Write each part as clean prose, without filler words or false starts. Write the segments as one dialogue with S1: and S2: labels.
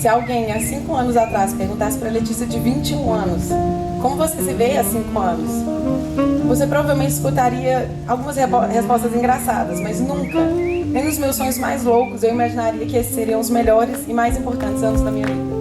S1: se alguém há 5 anos atrás perguntasse para a Letícia de 21 anos, como você se vê há 5 anos? Você provavelmente escutaria algumas respostas engraçadas, mas nunca, nem nos meus sonhos mais loucos, eu imaginaria que esses seriam os melhores e mais importantes anos da minha vida.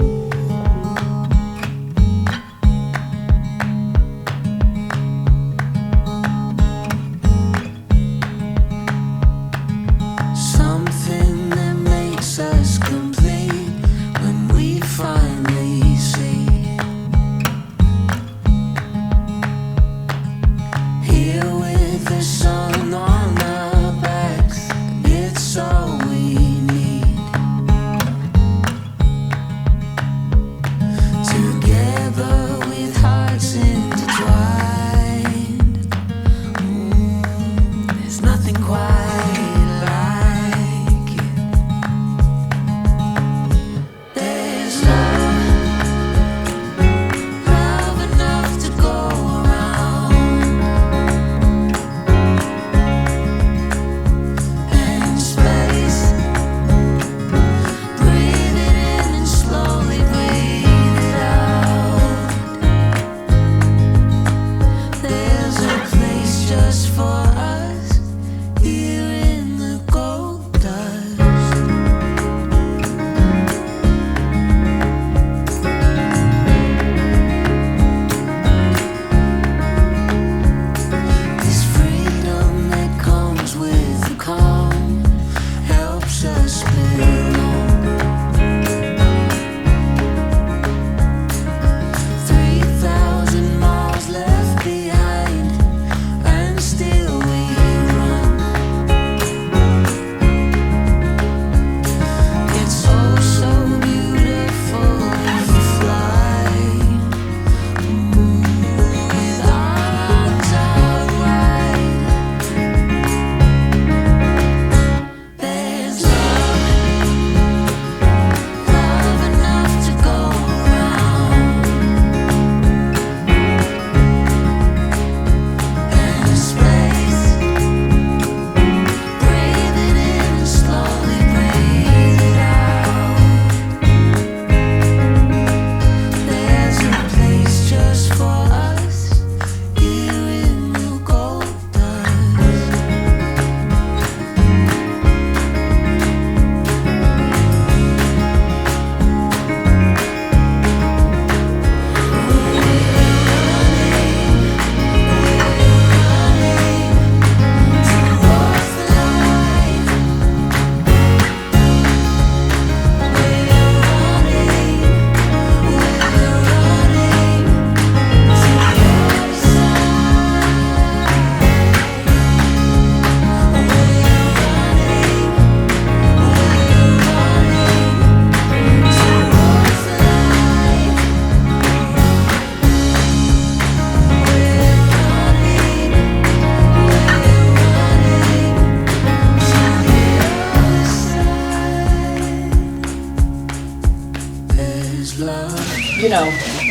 S1: You know,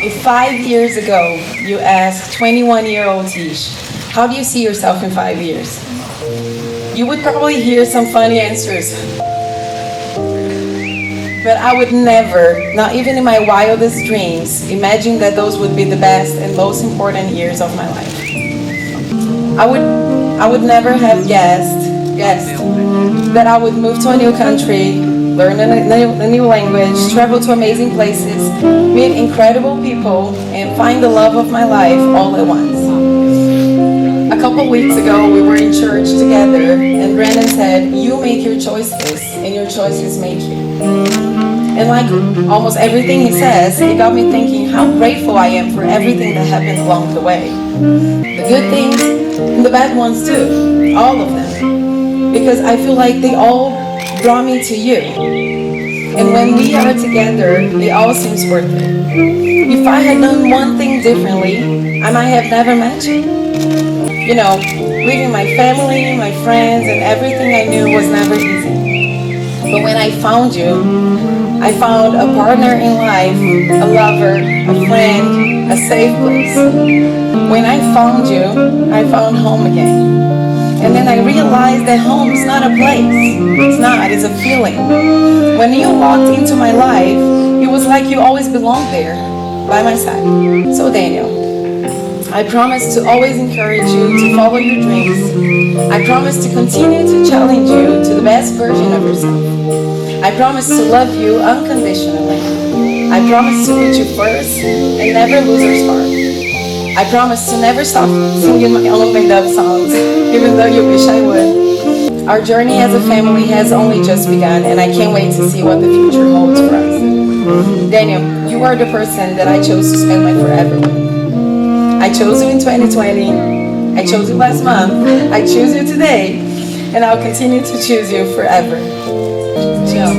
S1: if 5 years ago you asked 21-year-old Tish, how do you see yourself in 5 years? You would probably hear some funny answers. But I would never, not even in my wildest dreams, imagine that those would be the best and most important years of my life. I would never have guessed that I would move to a new country, learn a new language, travel to amazing places, meet incredible people, and find the love of my life all at once. A couple weeks ago, we were in church together, and Brandon said, "You make your choices, and your choices make you." And like almost everything he says, it got me thinking how grateful I am for everything that happened along the way. The good things and the bad ones too, all of them. Because I feel like they all brought me to you. And when we are together, it all seems worth it. If I had done one thing differently, I might have never met you. You know, leaving my family, my friends, and everything I knew was never easy. But when I found you, I found a partner in life, a lover, a friend, a safe place. When I found you, I found home again. And then I realized that home is not a place. It's not, it's a feeling. When you walked into my life, it like you always belong there, by my side. So Daniel, I promise to always encourage you to follow your dreams. I promise to continue to challenge you to the best version of yourself. I promise to love you unconditionally. I promise to put you first and never lose our spark. I promise to never stop singing my own made up songs, even though you wish I would. Our journey as a family has only just begun, and I can't wait to see what the future holds for us. Daniel, you are the person that I chose to spend my forever with. I chose you in 2020, I chose you last month, I choose you today, and I'll continue to choose you forever. Ciao.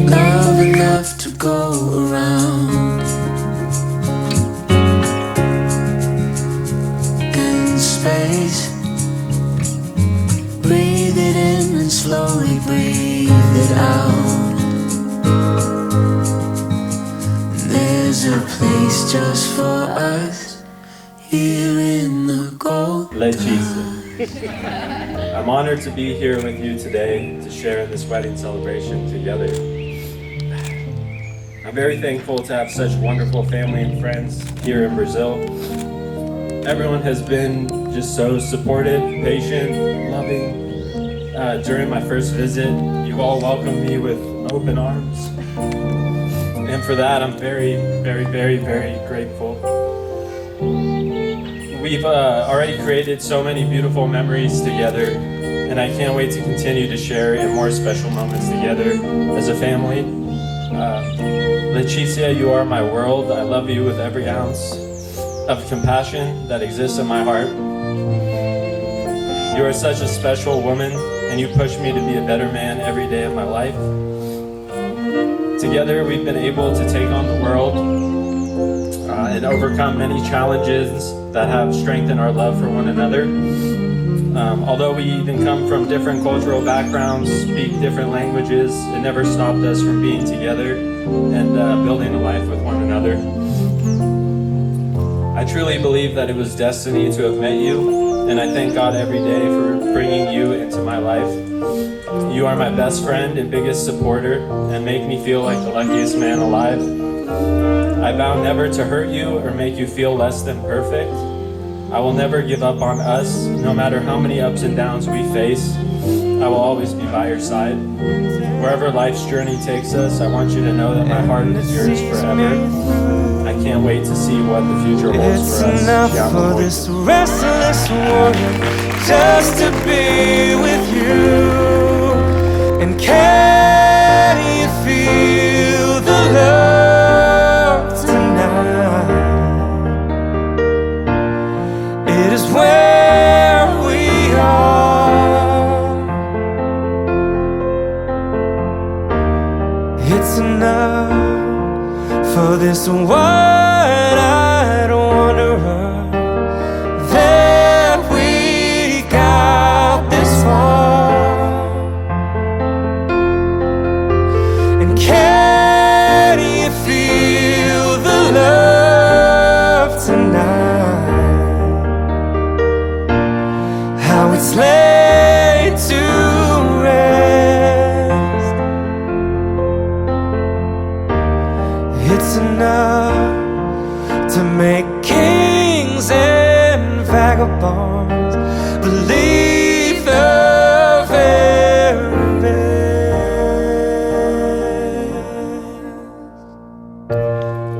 S2: Love enough to go around in space. Breathe it in and slowly breathe it out. There's a place just for us here in the gold.
S3: LETICIA. I'm honored to be here with you today to share in this wedding celebration together. I'm very thankful to have such wonderful family and friends here in Brazil. Everyone has been just so supportive, patient, loving. During my first visit, you all welcomed me with open arms. And for that, I'm very, very, very, very grateful. We've already created so many beautiful memories together, and I can't wait to continue to share in more special moments together as a family. LETICIA, you are my world. I love you with every ounce of compassion that exists in my heart. You are such a special woman, and you push me to be a better man every day of my life. Together, we've been able to take on the world and overcome many challenges that have strengthened our love for one another. Although we even come from different cultural backgrounds, speak different languages, it never stopped us from being together and building a life with one another. I truly believe that it was destiny to have met you, and I thank God every day for bringing you into my life. You are my best friend and biggest supporter, and make me feel like the luckiest man alive. I vow never to hurt you or make you feel less than perfect. I will never give up on us, no matter how many ups and downs we face. I will always be by your side. Wherever life's journey takes us, I want you to know that my heart is yours forever. I can't wait to see what the future holds for us.
S2: It's enough for this restless warrior just to be with you. And can you feel the love tonight? It is where we are. It's enough for this wide-eyed wanderer that we got this far. And can you feel the love tonight? How it's laid to rest. It's enough to make kings and vagabonds believe the very best.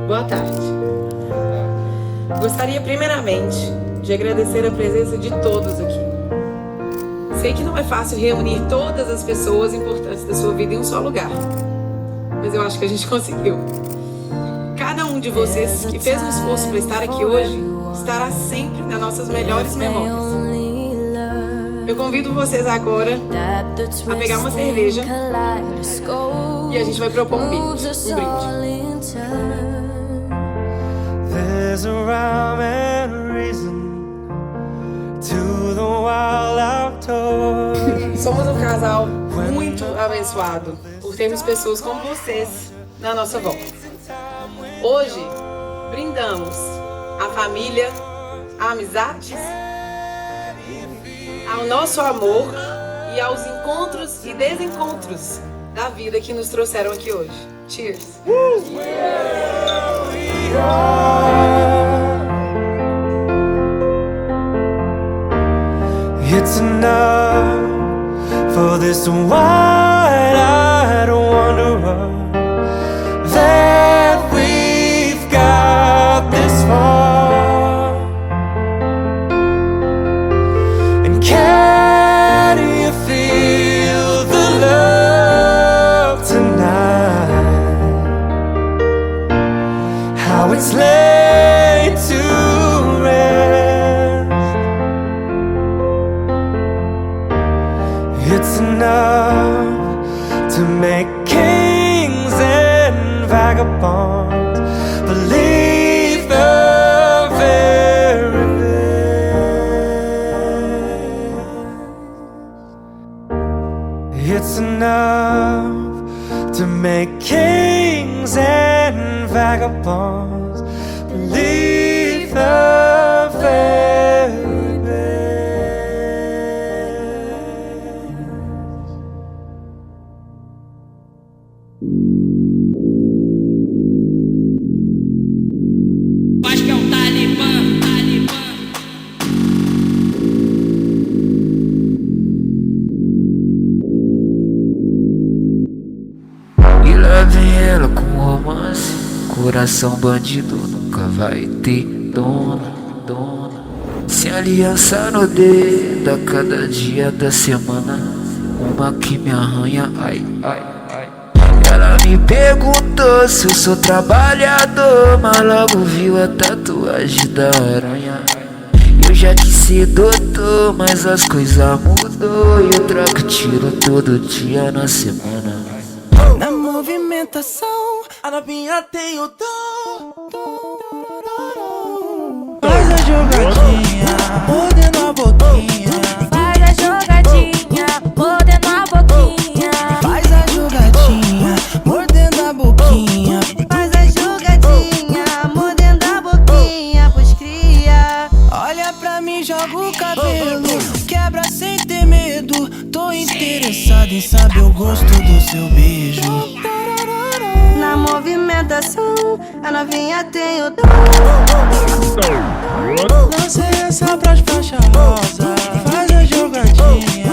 S1: Boa tarde. Gostaria primeiramente de agradecer a presença de todos aqui. Sei que não é fácil reunir todas as pessoas importantes da sua vida em um só lugar, mas eu acho que a gente conseguiu. Cada um de vocês que fez um esforço para estar aqui hoje estará sempre nas nossas melhores memórias. Eu convido vocês agora a pegar uma cerveja e a gente vai propor um brinde.
S2: There's a rhyme and reason to the wild outdoors.
S1: Somos um casal muito abençoado por termos pessoas como vocês na nossa volta. Hoje, brindamos a família, a amizades, ao nosso amor e aos encontros e desencontros da vida que nos trouxeram aqui hoje. Cheers!
S2: It's enough for this wide-eyed wanderer that we've got this far. And can you feel the love tonight? How it's laid to rest. It's enough to make kings and vagabonds believe the very best. It's enough to make kings and vagabonds believe the very best.
S4: Acho que é o Talibã, Talibã.
S5: E lá vem ela com romance. Coração bandido nunca vai ter dona, dona. Se aliança no dedo a cada dia da semana. Uma que me arranha, ai, ai, ai. Ela me perguntou se eu sou trabalhador, mas logo viu a tatuagem da aranha. Eu já quis ser doutor, mas as coisas mudou. E eu troco tiro todo dia na semana.
S2: Na movimentação, a novinha tem o dom. Faz a jogadinha, mordendo a boquinha.
S6: Faz a jogadinha, mordendo a boquinha.
S2: Faz a jogadinha, mordendo a boquinha.
S6: Faz a jogadinha, mordendo a boquinha, pois cria.
S2: Olha pra mim, joga o cabelo, quebra sem ter medo. Tô interessado em saber o gosto do seu beijo.
S6: Na movimentação, a novinha tem o dom.
S2: Lancei essa pras faixa rosa. Faz a jogadinha,